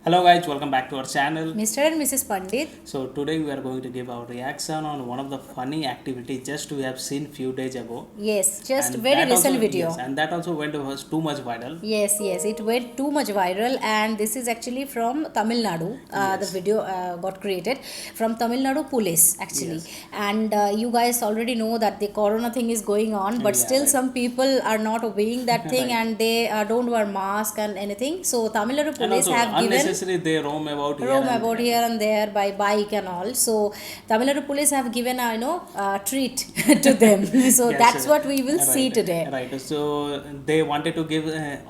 Hello guys, welcome back to our channel. Mr. and Mrs. Pandit. So today we are going to give our reaction on one of the funny activities just we have seen few days ago. Yes, just And very that recent also, video. yes, and that also was too much viral. Yes, it went too much viral, and this is actually from Tamil Nadu. The video got created from Tamil Nadu police actually, and you guys already know that the corona thing is going on, but Yeah, still right. some people are not obeying that thing, Right. and they don't wear mask and anything. So Tamil Nadu And police also have given unnecessarily they roam about here roam and about there. here and there by bike and all. So Tamil Nadu police have given a treat to them. So Yes, that's what we will see right, today. right. So they wanted to give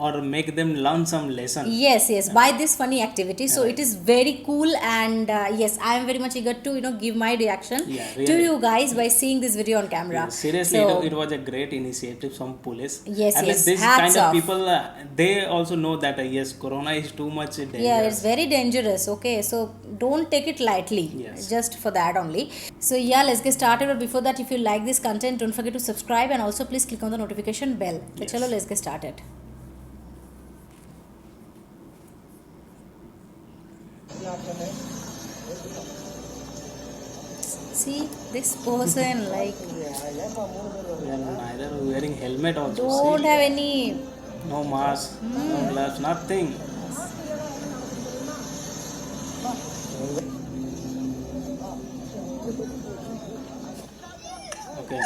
or make them learn some lesson. Yes, by this funny activity. So Right. it is very cool, and yes, I am very much eager to give my reaction Yeah, to really. you guys by seeing this video on camera. Yes, seriously, So it was a great initiative from police. Yes, and yes, this hats kind of off. people, they also know that yes, corona is too much dangerous. yeah, it's very dangerous. Okay, so don't take it lightly. Yes. Just for that only. So yeah, let's get started. But before that, if you like this content, don't forget to subscribe, and also please click on the notification bell. So Yes. chalo, let's get started. See this person, like, They are neither wearing helmet also. don't See? have any. No mask, no gloves, nothing. Okay.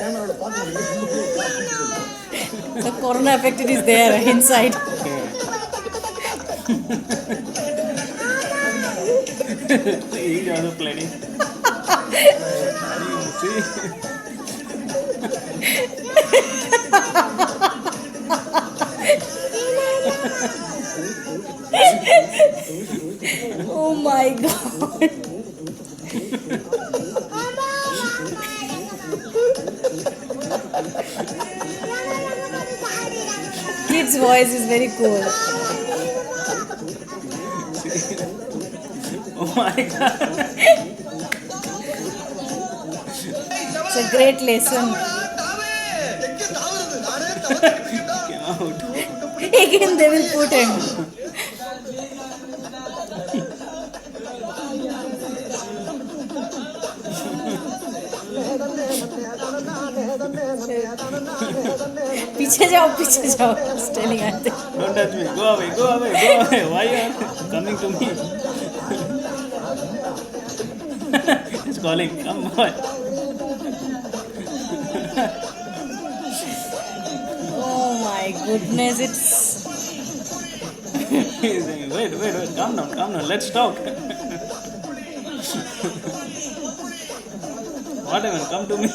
The corona affected is there inside. Okay. He is also planning. See? Oh my god. Kid's voice is very cool. Oh my god. It's a great lesson. Came out. Again, they will put him. पीछे जाओ, पीछे जाओ. He's telling I think. Don't touch me. Go away, go away, go away. Why you are coming to me? He's calling. Come on. Oh my goodness, it's. He's saying, wait. Calm down. Let's talk. What even? Come to me.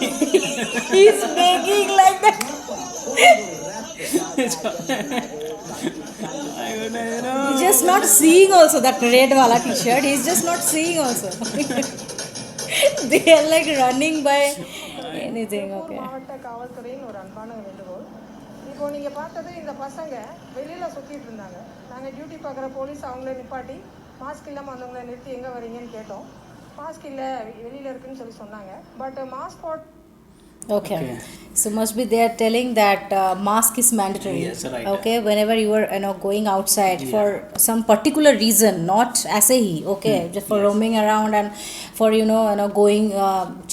He's begging like that. My goodness, no. He's just not seeing also that red wala t-shirt. He's just not seeing also. They are like running by anything. Okay. மாவட்ட காவல்துறையின் ஒரு அன்பான வேண்டுகோள். இப்போ நீங்கள் பார்த்தது இந்த பசங்க வெளியில் சுற்றிட்டு இருந்தாங்க. நாங்கள் டியூட்டி பார்க்குற போலீஸ் அவங்கள நிப்பாட்டி மாஸ்க் இல்லாமல் வந்தவங்களை நிறுத்தி எங்கே வரீங்கன்னு கேட்டோம். மாஸ்க் இல்லை வெளியில் இருக்குன்னு சொல்லி சொன்னாங்க. But mask boat Okay. So must be they are telling that mask is mandatory. Yes, right. Okay, whenever you are going outside for some particular reason, not asahi. Okay, just for roaming around and for going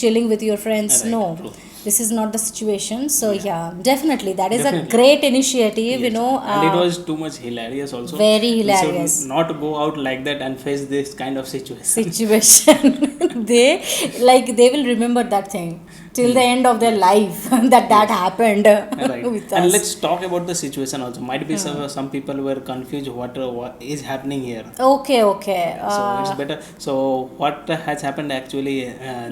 chilling with your friends. Right, No, true. this is not the situation. So yeah, definitely that is Definitely. a great initiative. Yes. And it was too much hilarious also. Very We hilarious. should not go out like that and face this kind of situation. situation. they will remember that thing till the end of their life that happened Right. with And us. let's talk about the situation also. Might be some people were confused what is happening here. Okay. So it's better. So what has happened actually?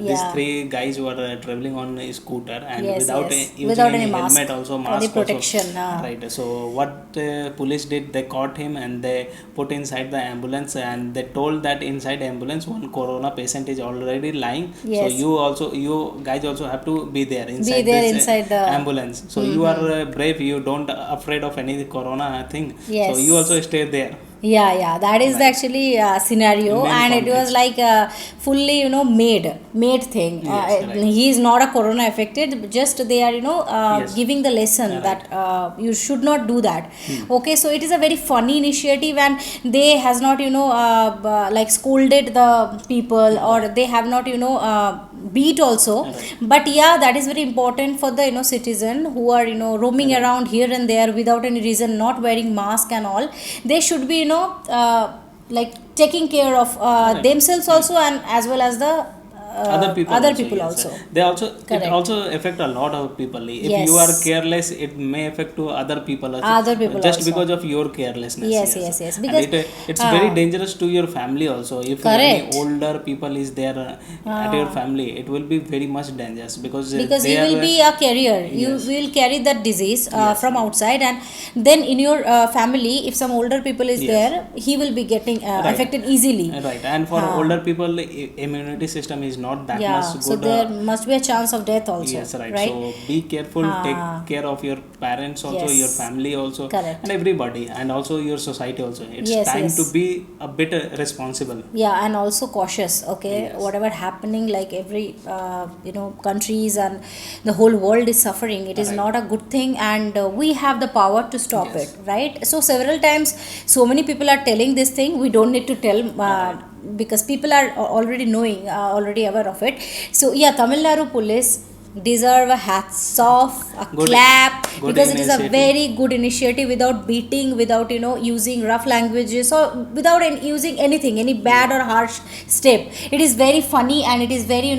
These Yeah. three guys were traveling on a scooter and Yes, without yes. using Without any any mask. helmet, also Any mask protection, Also. Right. So what police did? They caught him and they put inside the ambulance and they told that inside the ambulance one corona patient is already lying. Yes. So you guys also have to be there inside there this inside the ambulance. So you are brave. You don't afraid of any corona thing. Yes. So you also stay there. Yeah, that is the actually scenario, Main and it was context. like fully, made thing. Yes, right. He is not a corona affected, just they are, Yes. giving the lesson Right. that you should not do that. Okay, so it is a very funny initiative, and they has not, like scolded the people, or they have not, beat also. Right. But yeah, that is very important for the, citizen who are, roaming Right. around here and there without any reason, not wearing mask and all. They should be, like taking care of Right. themselves also, and as well as the Other people yes, also. they also Correct. it also affect a lot of people. If Yes. you are careless, it may affect to other people also, Other people just also. because of your carelessness. Yes. And Because it's very dangerous to your family also. If Correct. any older people is there at your family, it will be very much dangerous because because they you will are, be a carrier, you Yes. will carry that disease Yes. from outside, and then in your family, if some older people is Yes. there, he will be getting Right. affected easily. Right, and for older people, immunity system is not that much good. So there must be a chance of death also. Yes, right. So be careful. Take care of your parents also, Yes. your family also, Correct. and everybody, and also your society also. It's Yes, time yes. to be a bit responsible. Yeah, and also cautious. Okay, Yes. whatever happening, like every countries and the whole world is suffering, it is Right. not a good thing, and we have the power to stop Yes. it, right? So several times so many people are telling this thing, we don't need to tell, because people are already knowing, already aware of it. So yeah, Tamil Nadu police deserve a hats off, a Good- clap, good because it is a initiative. very good initiative, without beating, without using rough languages, or without using anything, any bad or harsh step. It is very funny, and it is very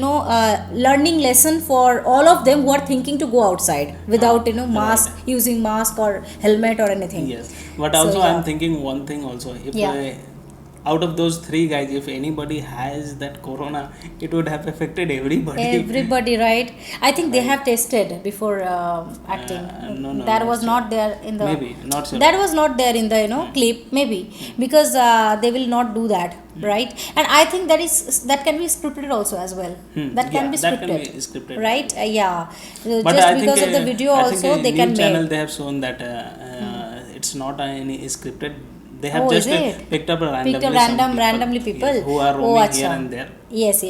learning lesson for all of them who are thinking to go outside without mask, using mask or helmet or anything. Yes, but So, also yeah. I'm thinking one thing also. If Yeah. out of those three guys, if anybody has that corona, it would have affected everybody. Everybody, right? I think they have tested before acting. No, That not was sure. not there in the Maybe not sure. that was not there in the clip, maybe, because they will not do that, right? And I think that can be scripted also as well. That can Yeah, be that scripted, can be scripted. right? Yeah. But Just I because think, of the video I also think they new can channel make. they have shown that it's not any scripted. They have Oh, just is it? picked up randomly Picked up some randomly people. yes, who are Oh, roaming acha. here and there. Yes.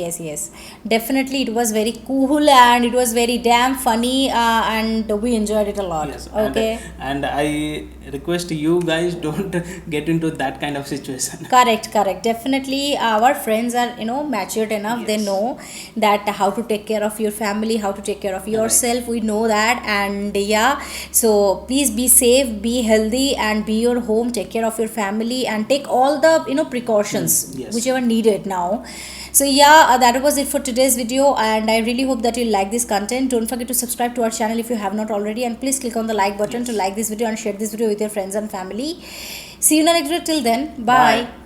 Definitely, it was very cool, and it was very damn funny, and we enjoyed it a lot. Yes, Okay. and I request you guys don't get into that kind of situation. Correct. Definitely, our friends are matured enough. They Yes. know that how to take care of your family, how to take care of yourself. We know that, and yeah. So please be safe, be healthy, and be your home. Take care of your family, and take all the precautions Yes. whichever needed now. So yeah, that was it for today's video, and I really hope that you like this content. Don't forget to subscribe to our channel if you have not already, and please click on the like button to like this video and share this video with your friends and family. See you in the next video. Till then, bye. Bye.